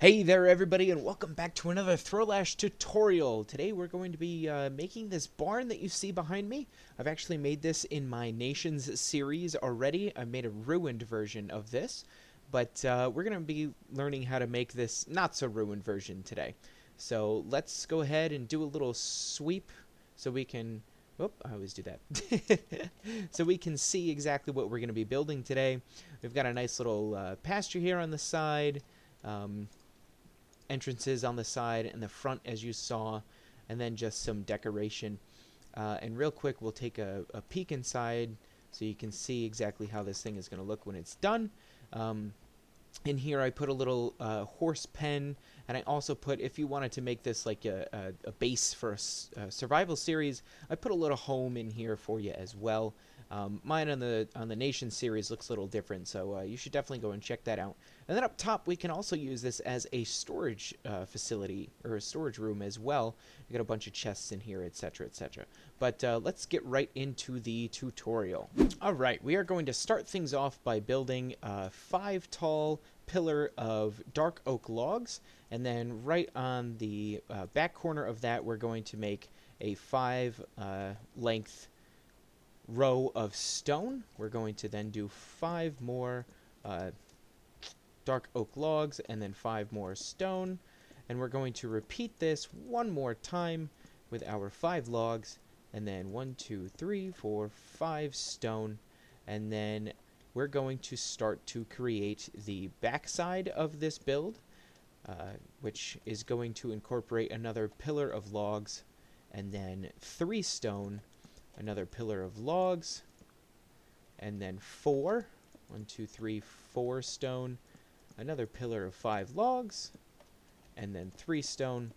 Hey there everybody and welcome back to another Throwlash tutorial. Today we're going to be making this barn that you see behind me. I've actually made this in my Nations series already. I made a ruined version of this, but we're going to be learning how to make this not so ruined version today. So let's go ahead and do a little sweep so we can... Oh, I always do that. So we can see exactly what we're going to be building today. We've got a nice little pasture here on the side. Entrances on the side and the front as you saw, and then just some decoration. And real quick we'll take a peek inside so you can see exactly how this thing is going to look when it's done. In here I put a little horse pen, and I also put, if you wanted to make this like a base for a survival series, I put a little home in here for you as well. Mine on the Nation series looks a little different, so you should definitely go and check that out. And then up top, we can also use this as a storage facility, or a storage room as well. We got a bunch of chests in here, etc., etc. But let's get right into the tutorial. All right, we are going to start things off by building a 5 tall pillar of dark oak logs, and then right on the back corner of that, we're going to make a 5 length row of stone. We're going to then do 5 more dark oak logs and then 5 more stone, and we're going to repeat this one more time with our 5 logs, and then 1 2 3 4 5 stone, and then we're going to start to create the backside of this build, which is going to incorporate another pillar of logs, and then 3 stone, another pillar of logs, and then 4, 1 2 3 4 stone, another pillar of 5 logs, and then 3 stone.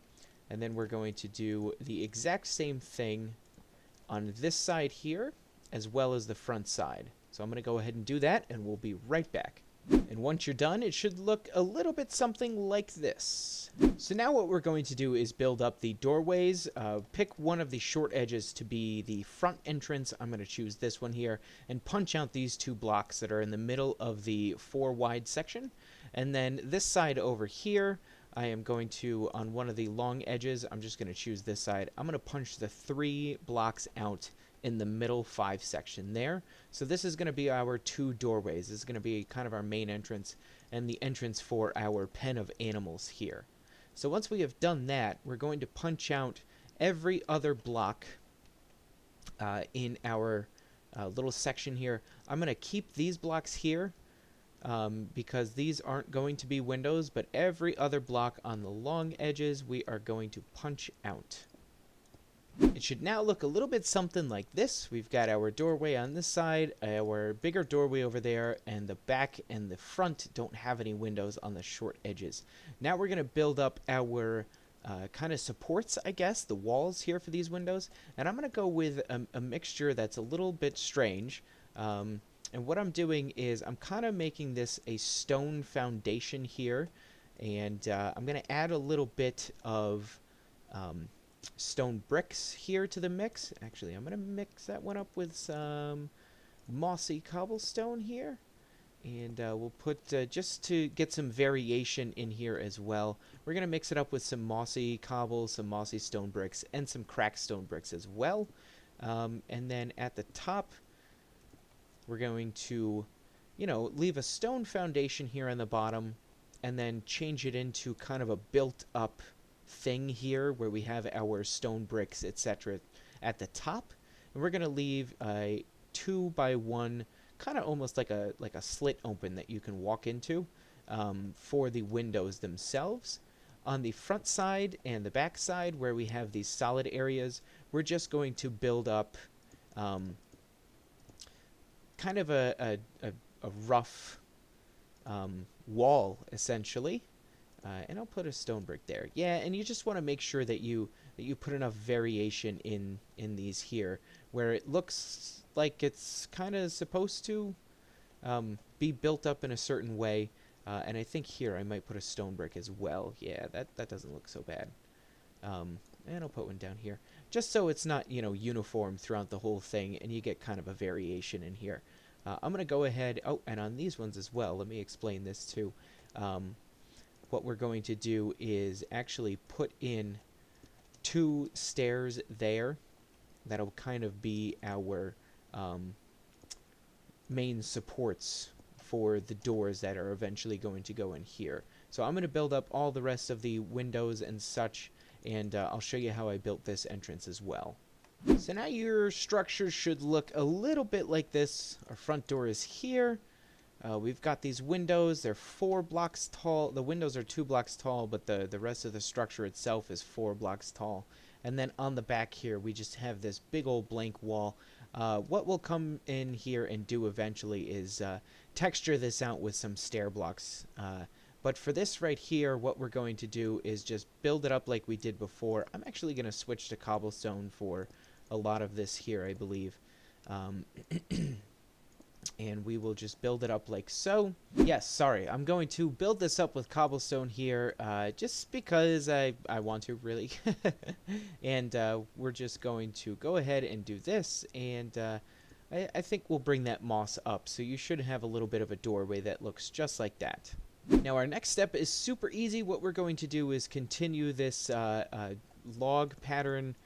And then we're going to do the exact same thing on this side here as well as the front side. So I'm going to go ahead and do that, and we'll be right back. And once you're done, it should look a little bit something like this. So now what we're going to do is build up the doorways. Pick one of the short edges to be the front entrance. I'm going to choose this one here, and punch out these 2 blocks that are in the middle of the 4 wide section. And then this side over here, I am going to, on one of the long edges, I'm just going to choose this side. I'm going to punch the 3 blocks out in the middle 5 section there. So this is going to be our 2 doorways. This is going to be kind of our main entrance and the entrance for our pen of animals here. So once we have done that, we're going to punch out every other block in our little section here. I'm going to keep these blocks here because these aren't going to be windows, but every other block on the long edges we are going to punch out. It should now look a little bit something like this. We've got our doorway on this side, our bigger doorway over there, and the back and the front don't have any windows on the short edges. Now we're going to build up our kind of supports, I guess, the walls here for these windows. And I'm going to go with a mixture that's a little bit strange. And what I'm doing is I'm kind of making this a stone foundation here. And I'm going to add a little bit of... stone bricks here to the mix. Actually, I'm going to mix that one up with some mossy cobblestone here. And we'll put, just to get some variation in here as well, we're going to mix it up with some mossy cobbles, some mossy stone bricks, and some cracked stone bricks as well. And then at the top, we're going to, leave a stone foundation here on the bottom, and then change it into kind of a built-up thing here where we have our stone bricks, etc. at the top, and we're going to leave a 2 by 1, kind of almost like a slit open that you can walk into for the windows themselves. On the front side and the back side, where we have these solid areas, we're just going to build up kind of a rough wall, essentially. And I'll put a stone brick there. Yeah, and you just want to make sure that you put enough variation in these here, where it looks like it's kind of supposed to be built up in a certain way. And I think here I might put a stone brick as well. Yeah, that doesn't look so bad. And I'll put one down here, just so it's not, uniform throughout the whole thing, and you get kind of a variation in here. I'm going to go ahead, oh, and on these ones as well, let me explain this too. what we're going to do is actually put in 2 stairs there. That'll kind of be our main supports for the doors that are eventually going to go in here. So I'm going to build up all the rest of the windows and such, and I'll show you how I built this entrance as well. So now your structure should look a little bit like this. Our front door is here. We've got these windows. They're 4 blocks tall. The windows are 2 blocks tall, but the rest of the structure itself is 4 blocks tall. And then on the back here, we just have this big old blank wall. What we'll come in here and do eventually is texture this out with some stair blocks. But for this right here, what we're going to do is just build it up like we did before. I'm actually going to switch to cobblestone for a lot of this here, I believe. And we will just build it up like so. Yes, sorry, I'm going to build this up with cobblestone here, just because I want to, really. And we're just going to go ahead and do this, and I think we'll bring that moss up, so you should have a little bit of a doorway that looks just like that. Now our next step is super easy. What we're going to do is continue this log pattern,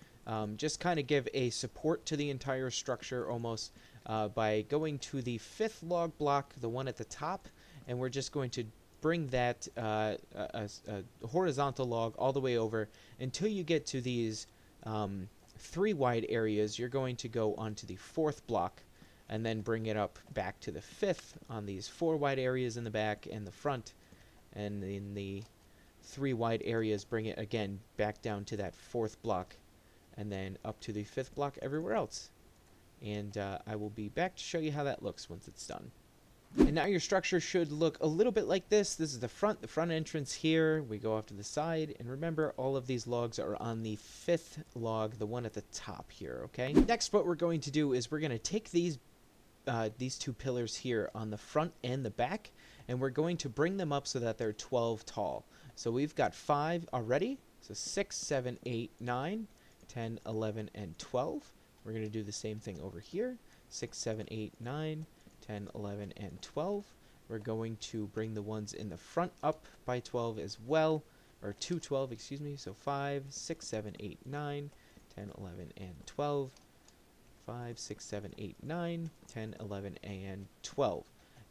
just kind of give a support to the entire structure almost. By going to the 5th log block, the one at the top, and we're just going to bring that a horizontal log all the way over until you get to these 3 wide areas. You're going to go onto the 4th block and then bring it up back to the 5th on these 4 wide areas in the back and the front, and in the 3 wide areas bring it again back down to that 4th block and then up to the 5th block everywhere else. And I will be back to show you how that looks once it's done. And now your structure should look a little bit like this. This is the front entrance here. We go off to the side, and remember, all of these logs are on the 5th log, the one at the top here, okay? Next, what we're going to do is we're going to take these 2 pillars here on the front and the back, and we're going to bring them up so that they're 12 tall. So we've got 5 already, so 6, 7, 8, 9, 10, 11, and 12. We're going to do the same thing over here. 6, 7, 8, 9, 10, 11, and 12. We're going to bring the ones in the front up by 12 as well. Or to 12, excuse me. So 5, 6, 7, 8, 9, 10, 11, and 12. 5, 6, 7, 8, 9, 10, 11, and 12.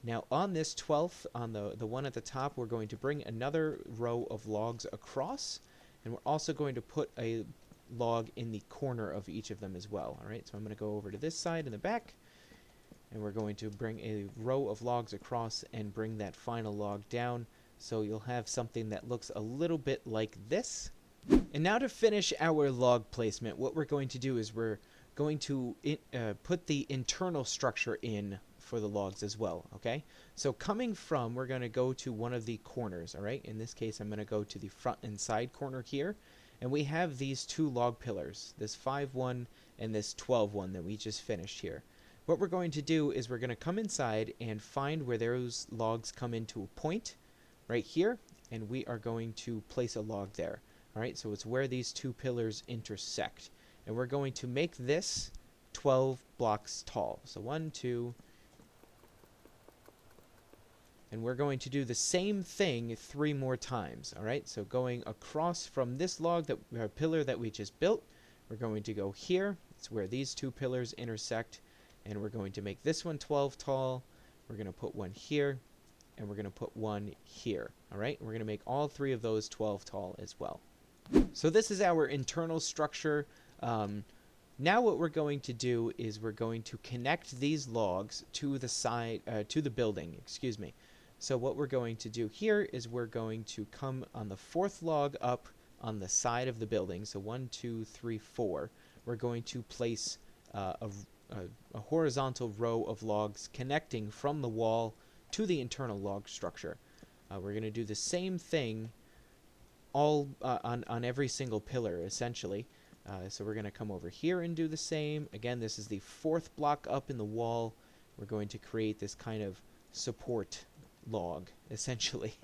Now on this 12th, on the one at the top, we're going to bring another row of logs across. And we're also going to put a log in the corner of each of them as well. Alright, so I'm going to go over to this side in the back, and we're going to bring a row of logs across and bring that final log down, so you'll have something that looks a little bit like this. And now to finish our log placement, what we're going to do is we're going to put the internal structure in for the logs as well, okay? So coming from, we're going to go to one of the corners, alright? In this case, I'm going to go to the front and side corner here. And we have these 2 log pillars, this 5-1 and this 12-1 that we just finished here. What we're going to do is we're going to come inside and find where those logs come into a point right here, and we are going to place a log there. All right, so it's where these 2 pillars intersect. And we're going to make this 12 blocks tall. So 1, 2, and we're going to do the same thing 3 more times, all right? So going across from this log, pillar that we just built, we're going to go here. It's where these 2 pillars intersect, and we're going to make this one 12 tall. We're going to put one here, and we're going to put one here, all right? We're going to make all 3 of those 12 tall as well. So this is our internal structure. Now what we're going to do is we're going to connect these logs to the side, to the building, excuse me. So what we're going to do here is we're going to come on the 4th log up on the side of the building. So 1, 2, 3, 4. We're going to place a horizontal row of logs connecting from the wall to the internal log structure. We're going to do the same thing all on every single pillar, essentially. So we're going to come over here and do the same. Again, this is the 4th block up in the wall. We're going to create this kind of support log, essentially.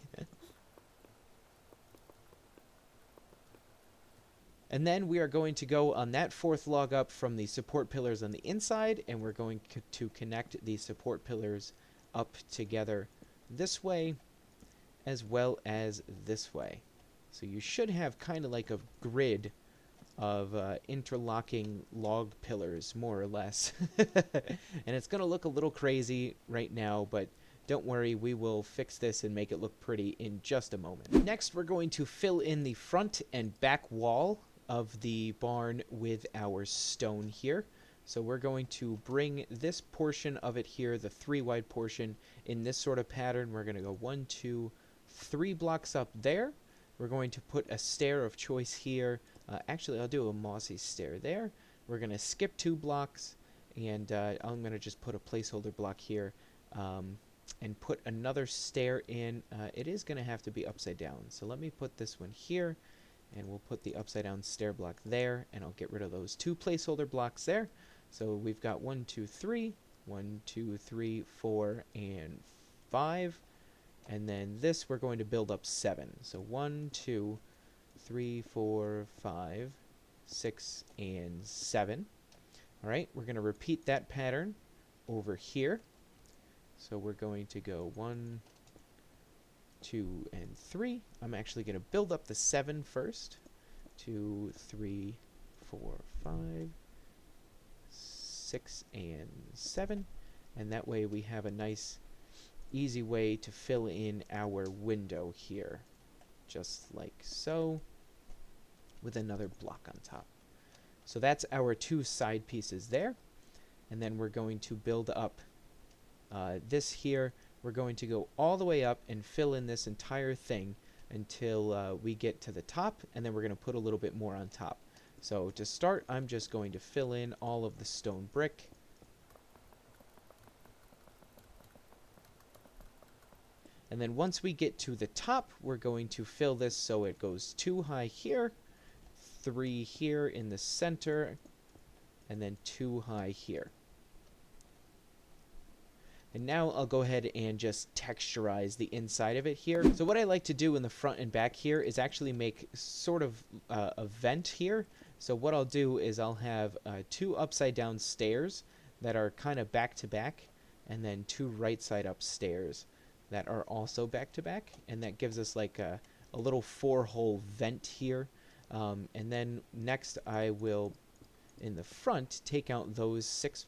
And then we are going to go on that 4th log up from the support pillars on the inside, and we're going to connect the support pillars up together this way. as well as this way. So you should have kind of like a grid of interlocking log pillars, more or less. And it's going to look a little crazy right now, but don't worry, we will fix this and make it look pretty in just a moment. Next, we're going to fill in the front and back wall of the barn with our stone here. So we're going to bring this portion of it here, the 3 wide portion, in this sort of pattern. We're going to go 1, 2, 3 blocks up there. We're going to put a stair of choice here. Actually, I'll do a mossy stair there. We're going to skip 2 blocks, and I'm going to just put a placeholder block here and put another stair in. It is going to have to be upside down. So let me put this one here, and we'll put the upside down stair block there, and I'll get rid of those 2 placeholder blocks there. So we've got 1, 2, 3, 1, 2, 3, 4, and 5. And then this we're going to build up 7. So 1, 2, 3, 4, 5, 6, and 7. All right, we're going to repeat that pattern over here. So we're going to go 1, 2, and 3. I'm actually going to build up the 7 first. 2, 3, 4, 5, 6, and 7. And that way we have a nice easy way to fill in our window here, just like so, with another block on top. So that's our 2 side pieces there. And then we're going to build up this here. We're going to go all the way up and fill in this entire thing until we get to the top, and then we're going to put a little bit more on top. So to start, I'm just going to fill in all of the stone brick. And then once we get to the top, we're going to fill this so it goes 2 high here, 3 here in the center, and then 2 high here. And now I'll go ahead and just texturize the inside of it here. So what I like to do in the front and back here is actually make sort of a vent here. So what I'll do is I'll have 2 upside down stairs that are kind of back to back, and then 2 right side up stairs that are also back to back, and that gives us like a little 4-hole vent here. And then next I will, in the front, take out those 6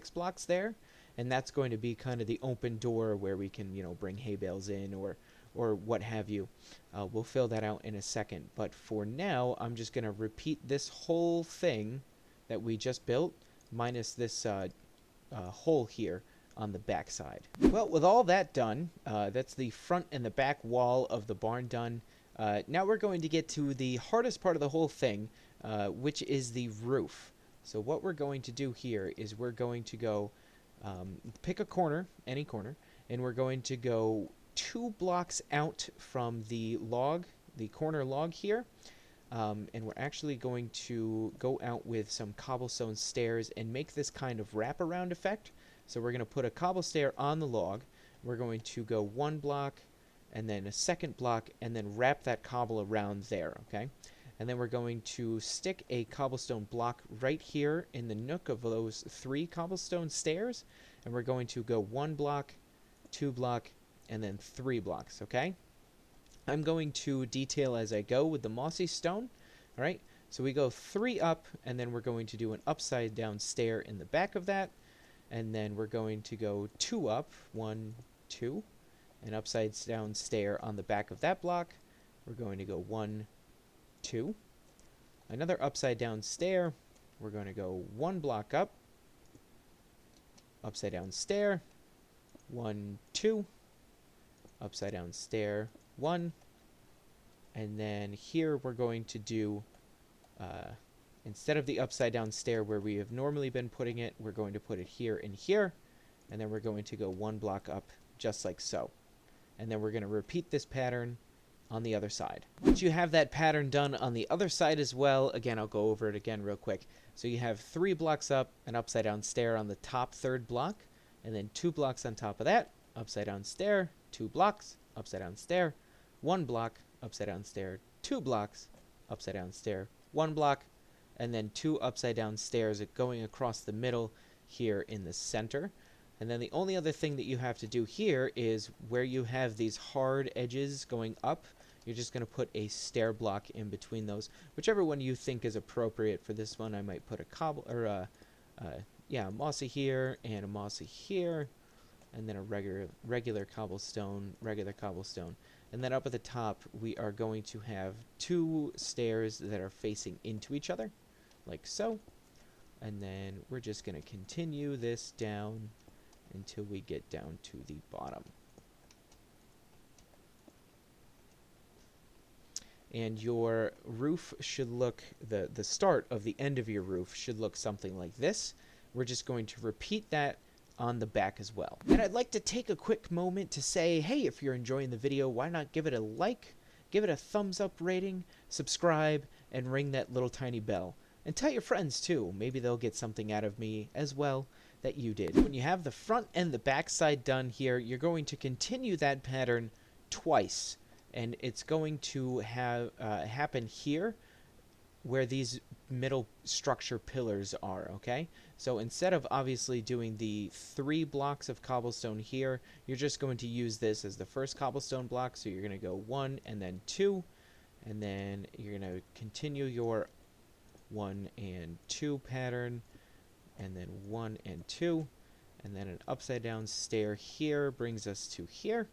blocks there, and that's going to be kind of the open door where we can, you know, bring hay bales in or what have you. We'll fill that out in a second, but for now I'm just going to repeat this whole thing that we just built minus this hole here on the back side. Well, with all that done, that's the front and the back wall of the barn done. Now we're going to get to the hardest part of the whole thing, which is the roof. So what we're going to do here is we're going to go pick a corner, any corner, and we're going to go 2 blocks out from the log, the corner log here. And we're actually going to go out with some cobblestone stairs and make this kind of wraparound effect. So we're going to put a cobble stair on the log. We're going to go 1 block and then a 2nd block and then wrap that cobble around there, okay? And then we're going to stick a cobblestone block right here in the nook of those 3 cobblestone stairs. And we're going to go 1 block, 2 block, and then 3 blocks, okay? I'm going to detail as I go with the mossy stone, all right? So we go 3 up, and then we're going to do an upside down stair in the back of that. And then we're going to go 2 up, 1, 2, an upside down stair on the back of that block. We're going to go 1, 2, another upside down stair. We're going to go 1 block up, upside down stair, 1, 2, upside down stair, 1, and then here we're going to do instead of the upside down stair where we have normally been putting it, we're going to put it here and here, and then we're going to go 1 block up just like so. And then we're going to repeat this pattern on the other side. Once you have that pattern done on the other side as well, again, I'll go over it again real quick. So you have 3 blocks up, an upside down stair on the top 3rd block, and then 2 blocks on top of that, upside down stair, 2 blocks, upside down stair, 1 block, upside down stair, 2 blocks, upside down stair, 1 block, and then 2 upside down stairs going across the middle here in the center. And then the only other thing that you have to do here is where you have these hard edges going up, you're just going to put a stair block in between those. Whichever one you think is appropriate. For this one, I might put a cobble, or a mossy here, and a mossy here, and then a regular cobblestone, And then up at the top, we are going to have 2 stairs that are facing into each other, like so. And then we're just going to continue this down until we get down to the bottom. And your roof should look, the start of the end of your roof should look something like this. We're just going to repeat that on the back as well. And I'd like to take a quick moment to say, hey, if you're enjoying the video, why not give it a like, give it a thumbs up rating, subscribe, and ring that little tiny bell. And tell your friends too, maybe they'll get something out of me as well that you did. When you have the front and the back side done here, you're going to continue that pattern twice. And it's going to have happen here where these middle structure pillars are, okay? So instead of obviously doing the 3 blocks of cobblestone here, you're just going to use this as the first cobblestone block. So you're going to go 1 and then 2, and then you're going to continue your 1 and 2 pattern, and then 1 and 2, and then an upside down stair here brings us to here.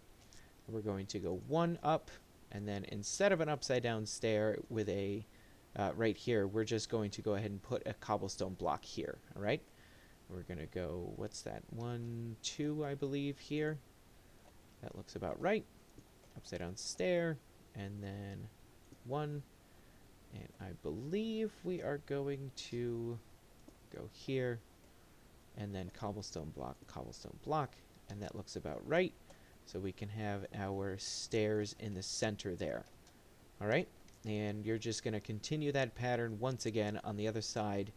We're going to go 1 up, and then instead of an upside down stair with a right here, we're just going to go ahead and put a cobblestone block here. All right, we're gonna go, what's that, 1, 2, I believe here. That looks about right. Upside down stair, and then 1, and I believe we are going to go here, and then cobblestone block, and that looks about right. So we can have our stairs in the center there. All right, and you're just going to continue that pattern once again on the other side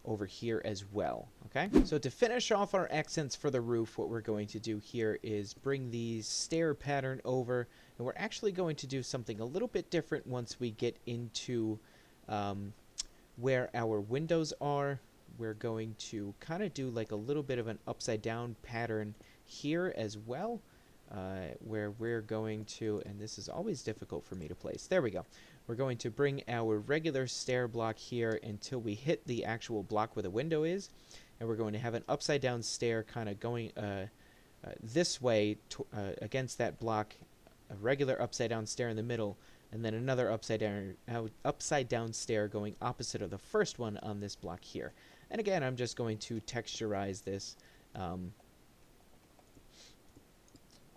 over here as well. Okay, so to finish off our accents for the roof, what we're going to do here is bring the stair pattern over, and we're actually going to do something a little bit different once we get into where our windows are. We're going to kind of do like a little bit of an upside down pattern here as well. Where we're going to, and this is always difficult for me to place. There we go. We're going to bring our regular stair block here until we hit the actual block where the window is, and we're going to have an upside down stair kind of going this way against that block, a regular upside down stair in the middle, and then another upside down stair going opposite of the first one on this block here. And again, I'm just going to texturize this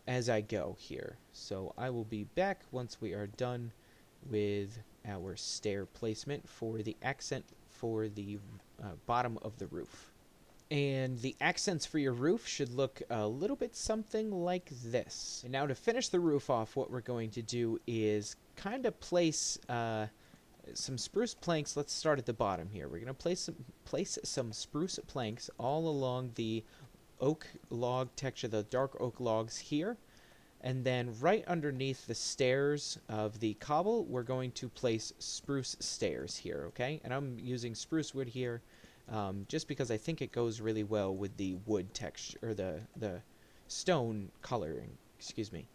as I go here. So I will be back once we are done with our stair placement for the accent for the bottom of the roof. And the accents for your roof should look a little bit something like this. And now to finish the roof off, what we're going to do is kind of place some spruce planks. Let's start at the bottom here. We're going to place some spruce planks all along the oak log texture, the dark oak logs here, and then right underneath the stairs of the cobble, we're going to place spruce stairs here, okay? And I'm using spruce wood here just because I think it goes really well with the wood texture, or the stone coloring, excuse me.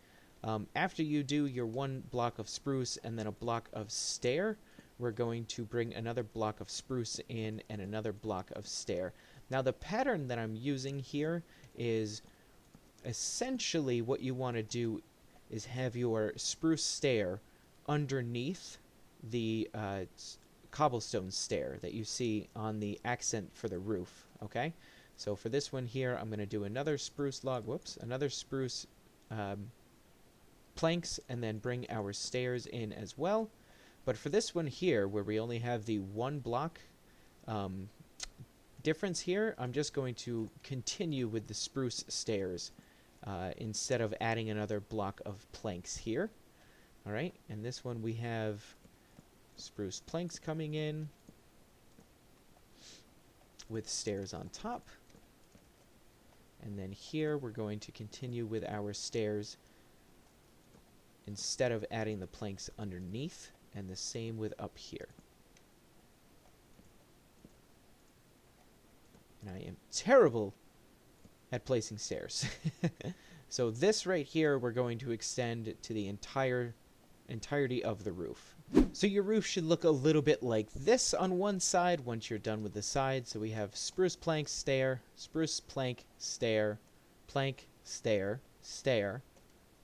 After you do your 1 block of spruce and then a block of stair, we're going to bring another block of spruce in and another block of stair. Now the pattern that I'm using here is essentially what you want to do is have your spruce stair underneath the cobblestone stair that you see on the accent for the roof, okay? So for this one here, I'm going to do another spruce another spruce planks, and then bring our stairs in as well. But for this one here, where we only have the 1 block difference here, I'm just going to continue with the spruce stairs instead of adding another block of planks here. All right, and this one we have spruce planks coming in with stairs on top. And then here we're going to continue with our stairs instead of adding the planks underneath, and the same with up here. And I am terrible at placing stairs. So this right here, we're going to extend to the entirety of the roof. So your roof should look a little bit like this on one side once you're done with the side. So we have spruce plank stair, spruce plank stair, plank stair, stair,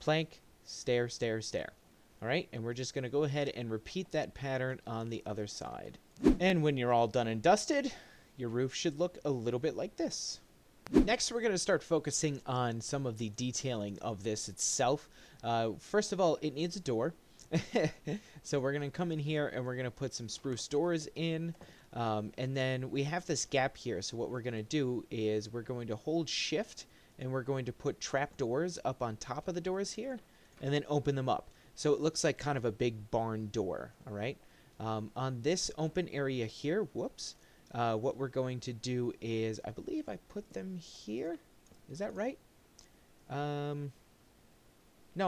plank stair, stair, stair. All right, and we're just going to go ahead and repeat that pattern on the other side. And when you're all done and dusted, your roof should look a little bit like this. Next, we're going to start focusing on some of the detailing of this itself. First of all, it needs a door. So we're going to come in here and we're going to put some spruce doors in. And then we have this gap here. So what we're going to do is we're going to hold shift and we're going to put trap doors up on top of the doors here and then open them up. So it looks like kind of a big barn door. All right. On this open area here, whoops. What we're going to do is, I believe I put them here. Is that right? No,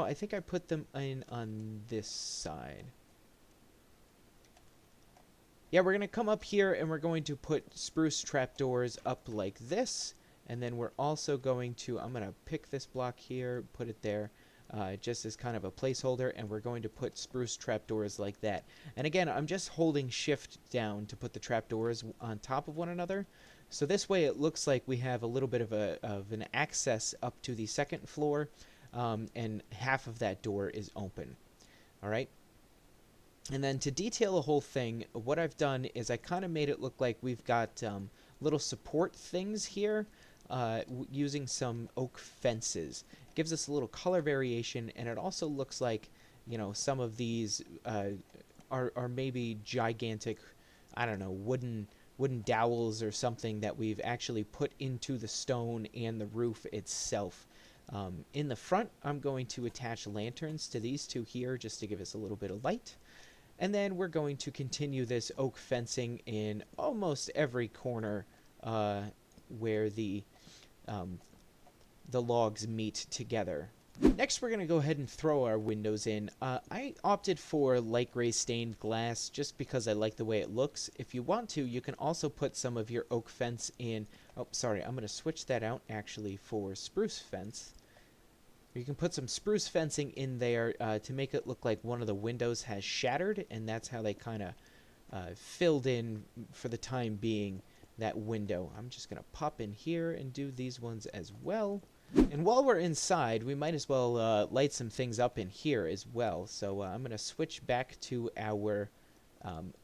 I think I put them in on this side. Yeah, we're going to come up here and we're going to put spruce trapdoors up like this. And then we're also going to, I'm going to pick this block here, put it there. Just as kind of a placeholder, and we're going to put spruce trapdoors like that. And again, I'm just holding shift down to put the trapdoors on top of one another. So this way it looks like we have a little bit of an access up to the second floor, and half of that door is open. All right. And then to detail the whole thing, what I've done is I kind of made it look like we've got little support things here using some oak fences. Gives us a little color variation, and it also looks like, you know, some of these are maybe gigantic, I don't know, wooden dowels or something that we've actually put into the stone and the roof itself. In the front, I'm going to attach lanterns to these two here just to give us a little bit of light. And then we're going to continue this oak fencing in almost every corner where the logs meet together. Next, we're going to go ahead and throw our windows in. I opted for light gray stained glass just because I like the way it looks. If you want to, you can also put some of your oak fence in. Oh, sorry, I'm going to switch that out actually for spruce fence. You can put some spruce fencing in there to make it look like one of the windows has shattered, and that's how they kind of filled in for the time being that window. I'm just going to pop in here and do these ones as well. And while we're inside, we might as well light some things up in here as well. So I'm going to switch back to our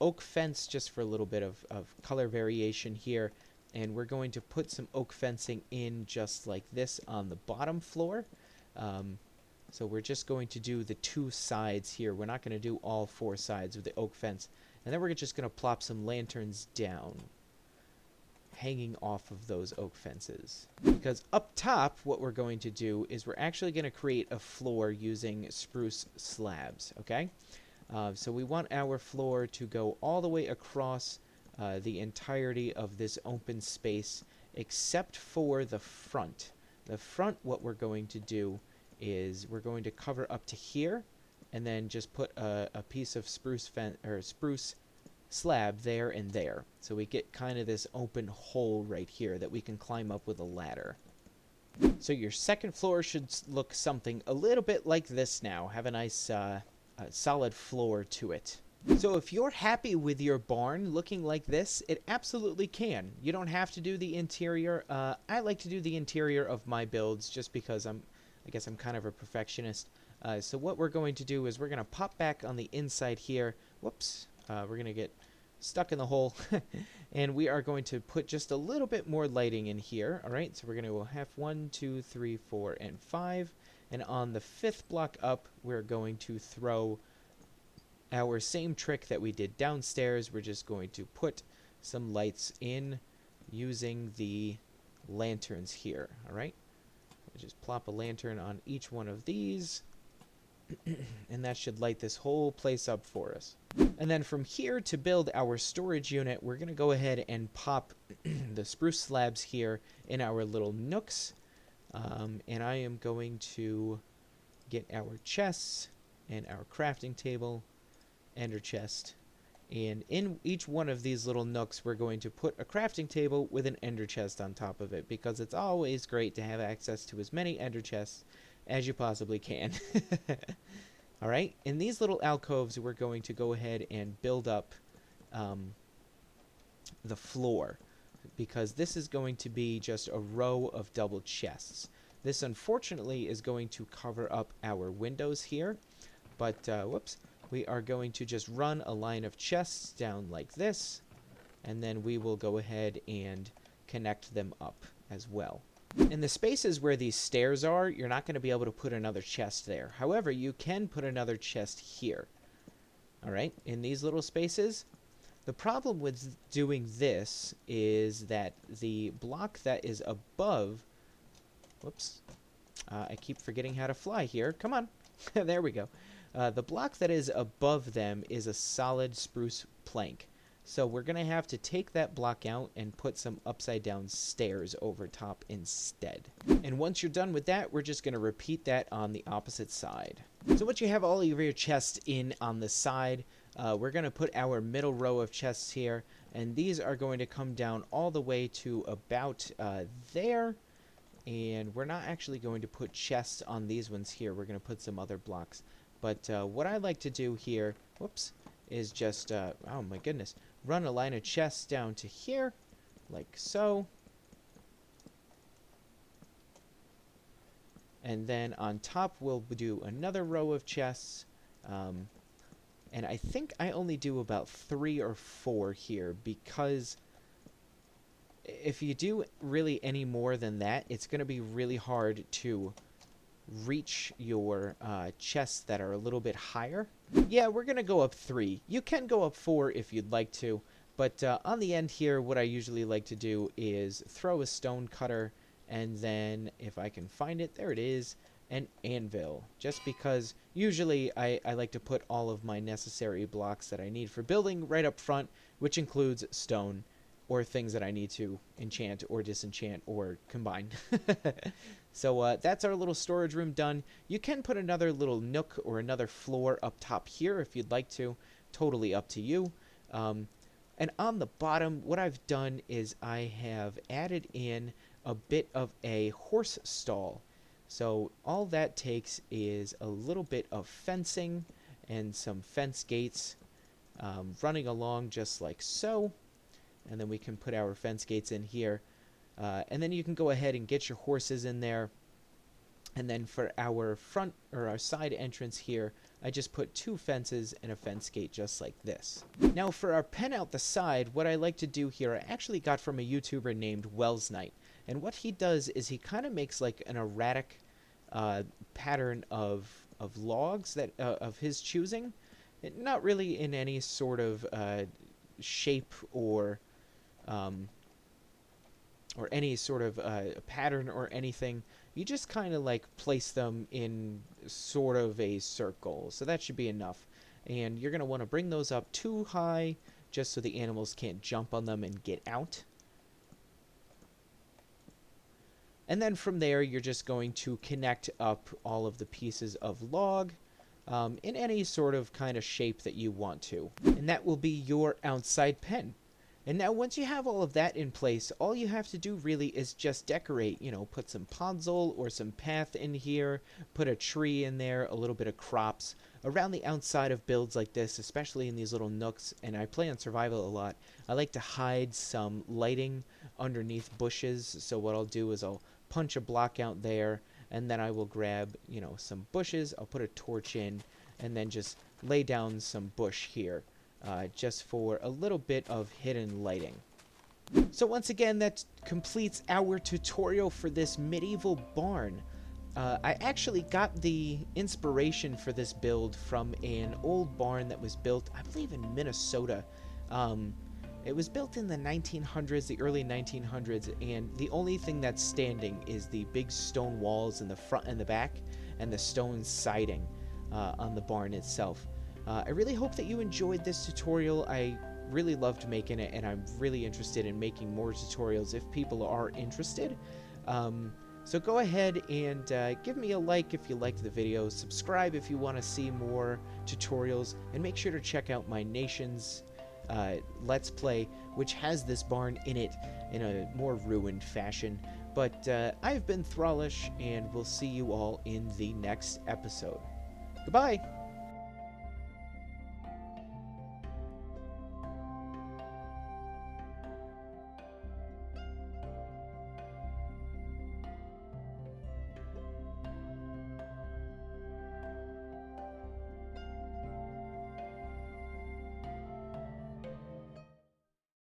oak fence just for a little bit of color variation here. And we're going to put some oak fencing in just like this on the bottom floor. So we're just going to do the two sides here. We're not going to do all four sides of the oak fence. And then we're just going to plop some lanterns down, hanging off of those oak fences. Because up top, what we're going to do is we're actually going to create a floor using spruce slabs, okay? So we want our floor to go all the way across the entirety of this open space, except for the front. The front, what we're going to do is we're going to cover up to here, and then just put a piece of spruce slab there and there. So we get kind of this open hole right here that we can climb up with a ladder. So your second floor should look something a little bit like this now. Have a nice solid floor to it. So if you're happy with your barn looking like this, it absolutely can. You don't have to do the interior. I like to do the interior of my builds just because I guess I'm kind of a perfectionist. So what we're going to do is we're going to pop back on the inside here. Whoops. We're going to get stuck in the hole. And we are going to put just a little bit more lighting in here. All right. So we're going to have 1, 2, 3, 4, and 5. And on the 5th block up, we're going to throw our same trick that we did downstairs. We're just going to put some lights in using the lanterns here. All right. We'll just plop a lantern on each one of these. And that should light this whole place up for us. And then from here to build our storage unit, we're going to go ahead and pop the spruce slabs here in our little nooks. And I am going to get our chests and our crafting table, ender chest, And in each one of these little nooks, we're going to put a crafting table with an ender chest on top of it, because it's always great to have access to as many ender chests as you possibly can. All right, in these little alcoves, we're going to go ahead and build up the floor, because this is going to be just a row of double chests. This, unfortunately, is going to cover up our windows here, but, whoops, we are going to just run a line of chests down like this, and then we will go ahead and connect them up as well. In the spaces where these stairs are, you're not going to be able to put another chest there. However, you can put another chest here. All right, in these little spaces. The problem with doing this is that the block that is above... Whoops. I keep forgetting how to fly here. Come on. There we go. The block that is above them is a solid spruce plank. So we're going to have to take that block out and put some upside down stairs over top instead. And once you're done with that, we're just going to repeat that on the opposite side. So once you have all of your chests in on the side, we're going to put our middle row of chests here. And these are going to come down all the way to about there. And we're not actually going to put chests on these ones here. We're going to put some other blocks. But what I like to do here, whoops, is just, oh my goodness, run a line of chests down to here, like so. And then on top, we'll do another row of chests. And I think I only do about 3 or 4 here, because if you do really any more than that, it's going to be really hard to reach your chests that are a little bit higher. Yeah, we're going to go up 3. You can go up 4 if you'd like to, but on the end here, what I usually like to do is throw a stone cutter, and then, if I can find it, there it is, an anvil. Just because usually I like to put all of my necessary blocks that I need for building right up front, which includes stone, or things that I need to enchant or disenchant or combine. So that's our little storage room done. You can put another little nook or another floor up top here if you'd like to. Totally up to you. And on the bottom, what I've done is I have added in a bit of a horse stall. So all that takes is a little bit of fencing and some fence gates running along just like so. And then we can put our fence gates in here. And then you can go ahead and get your horses in there. And then for our front or our side entrance here, I just put 2 fences and a fence gate just like this. Now for our pen out the side, what I like to do here, I actually got from a YouTuber named Wells Knight. And what he does is he kind of makes like an erratic pattern of logs that of his choosing. Not really in any sort of shape or any sort of pattern or anything. You just kind of like place them in sort of a circle. So that should be enough. And you're going to want to bring those up too high just so the animals can't jump on them and get out. And then from there, you're just going to connect up all of the pieces of log in any sort of kind of shape that you want to. And that will be your outside pen. And now once you have all of that in place, all you have to do really is just decorate, you know, put some podzol or some path in here, put a tree in there, a little bit of crops. Around the outside of builds like this, especially in these little nooks, and I play on survival a lot, I like to hide some lighting underneath bushes. So what I'll do is I'll punch a block out there, and then I will grab, you know, some bushes, I'll put a torch in, and then just lay down some bush here. Just for a little bit of hidden lighting. So once again, that completes our tutorial for this medieval barn. I actually got the inspiration for this build from an old barn that was built, I believe, in Minnesota. It was built in the 1900s, the early 1900s, and the only thing that's standing is the big stone walls in the front and the back, and the stone siding on the barn itself. I really hope that you enjoyed this tutorial. I really loved making it, and I'm really interested in making more tutorials if people are interested. So go ahead and give me a like if you liked the video, subscribe if you want to see more tutorials, and make sure to check out my nation's Let's Play, which has this barn in it in a more ruined fashion. But I've been Thrallish, and we'll see you all in the next episode. Goodbye!